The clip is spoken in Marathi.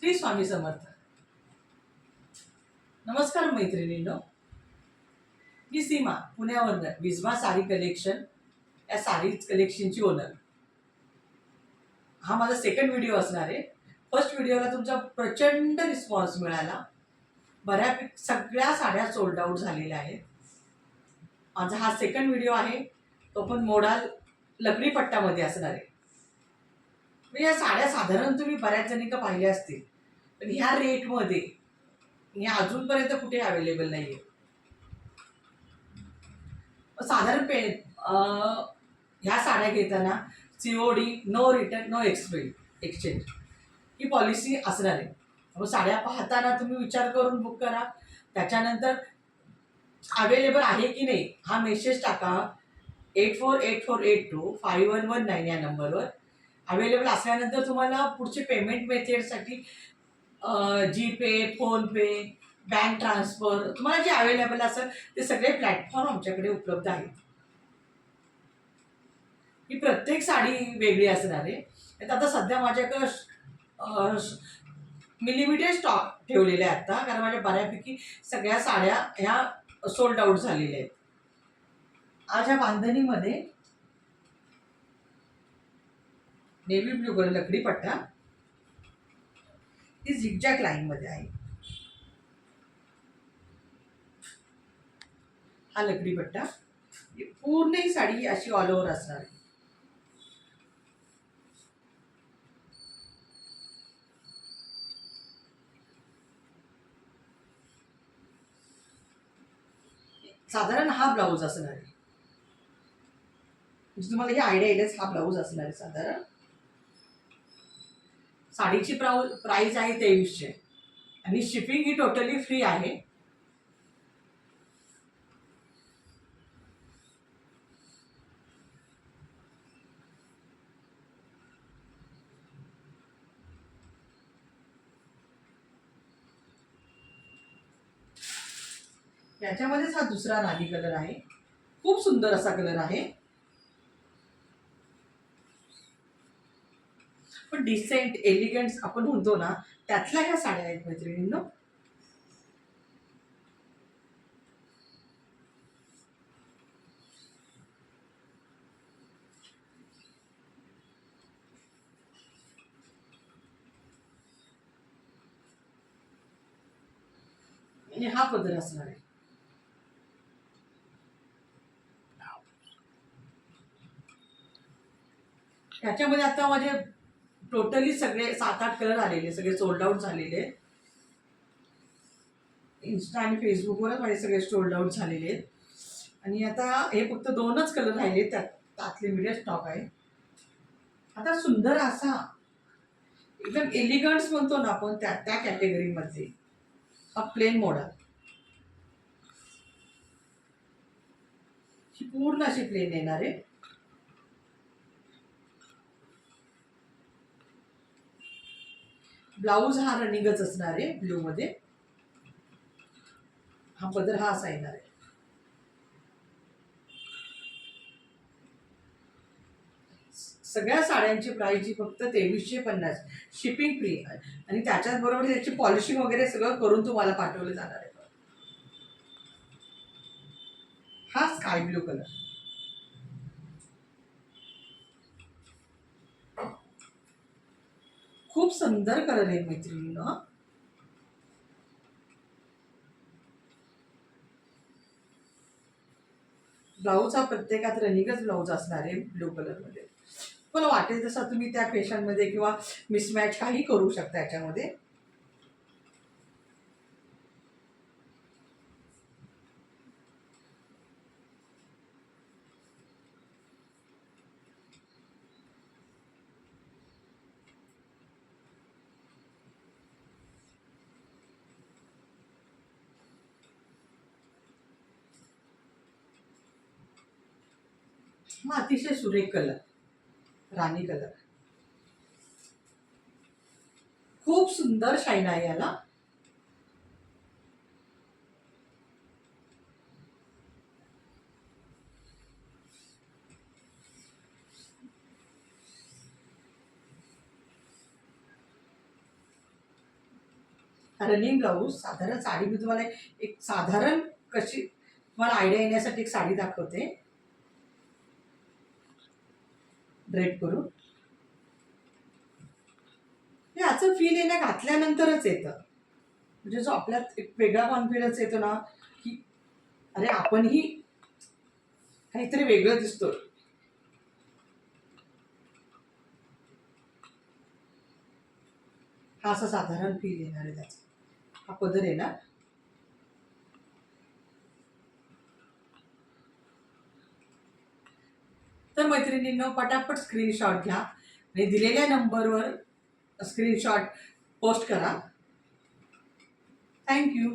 श्री स्वामी समर्थ. नमस्कार मैत्रिणींनो, मी सीमा पुण्यावरनं विजमा साडी कलेक्शन या साडी कलेक्शनची ओनर. हा माझा सेकंड व्हिडिओ असणार आहे. फर्स्ट व्हिडिओला तुमचा प्रचंड रिस्पॉन्स मिळाला. बऱ्यापैकी सगळ्या साड्या सोल्ड आउट झालेल्या आहेत. माझा हा सेकंड व्हिडिओ आहे, तो पण मोडाल लकडी पट्टामध्ये असणार आहे. या साड्या साधारण तुम्ही बऱ्याच जणी का पाहिल्या असतील, पण ह्या रेटमध्ये ह्या अजूनपर्यंत कुठे अवेलेबल नाही आहे. साधारण ह्या साड्या घेताना COD, no return no exchange ही पॉलिसी असणार आहे. मग साड्या पाहताना तुम्ही विचार करून बुक करा. त्याच्यानंतर अवेलेबल आहे की नाही हा मेसेज टाका 8484825119 या नंबरवर. अवेलेबल असल्यानंतर तुम्हाला पुढचे पेमेंट मेथडसाठी GPay, फोनपे, बँक ट्रान्सफर तुम्हाला जे अवेलेबल असेल ते सगळे प्लॅटफॉर्म आमच्याकडे उपलब्ध आहेत. ही प्रत्येक साडी वेगळी असणार आहे. आता सध्या माझ्याकडे लिमिटेड स्टॉक ठेवलेले आहेत आता, कारण माझ्या बऱ्यापैकी सगळ्या साड्या ह्या सोल्ड आउट झालेल्या आहेत. आज ह्या बांधणीमध्ये नेव्ही ब्लू कलर लकडी पट्टा ही झिगझॅग लाईन मध्ये आहे. हा लकडी पट्टा पूर्ण ही साडी अशी ऑल ओव्हर असणार आहे. साधारण हा ब्लाऊज असणार आहे. म्हणजे तुम्हाला ही आयडिया येईलच, हा ब्लाऊज असणार आहे. साधारण साडीची प्राइस आहे 2300 आणि शिपिंग ही टोटली फ्री आहे. याच्यामध्येच हा दुसरा राणी कलर आहे. खूप सुंदर असा कलर आहे, पण डिसेंट एलिगंट आपण म्हणतो ना, त्यातल्या ह्या साड्या आहेत मैत्रिणींनो. आणि हा पदर असणार आहे. ह्याच्यामध्ये आता माझे टोटली सगळे 7-8 कलर आलेले, सगळे सोल्ड आउट झालेले. इंस्टा आणि फेसबुकवरच माझे सगळे सोल्ड आउट झालेले आहेत. आणि आता हे फक्त 2च कलर राहिले, त्यात लिमिटेड स्टॉक आहे. आता सुंदर असा एकदम एलिगंट्स म्हणतो ना आपण, त्या कॅटेगरीमध्ये हा प्लेन मॉडल. ही पूर्ण अशी प्लेन येणार आहे. ब्लाऊज हा रनिंगच असणार आहे ब्ल्यू मध्ये. हा पदर हा असा येणार आहे. सगळ्या साड्यांची प्राइस जी फक्त 2350, शिपिंग फ्री. आणि त्याच्याच बरोबर त्याची पॉलिशिंग वगैरे सगळं करून तुम्हाला पाठवलं जाणार आहे. हा स्काय ब्लू कलर, खूप सुंदर कलर आहे मैत्रिणींनो. ब्लाऊज हा प्रत्येकात रनिंगच ब्लाऊज असणार आहे ब्लू कलर मध्ये. मला वाटेल तसं तुम्ही त्या फॅशनमध्ये किंवा मिसमॅच काही करू शकता याच्यामध्ये. हा अतिशय सुरेख कलर, राणी कलर. खूप सुंदर शाईन आहे याला. रनिंग ब्लाऊज साधारण साडी मी तुम्हाला एक साधारण कशी तुम्हाला आयडिया येण्यासाठी एक साडी दाखवते ड्रेप करून. याचं फील आहे ना घातल्यानंतरच येतं, म्हणजे जो आपल्यात एक वेगळा कॉन्फिडन्स येतो ना की अरे आपणही काहीतरी वेगळं दिसतो. हा असा साधारण फील येणार आहे त्याचा. हा पदर येणार. तर मैत्रिणींनो पटापट स्क्रीनशॉट घ्या आणि दिलेल्या नंबरवर स्क्रीनशॉट पोस्ट करा. थँक्यू.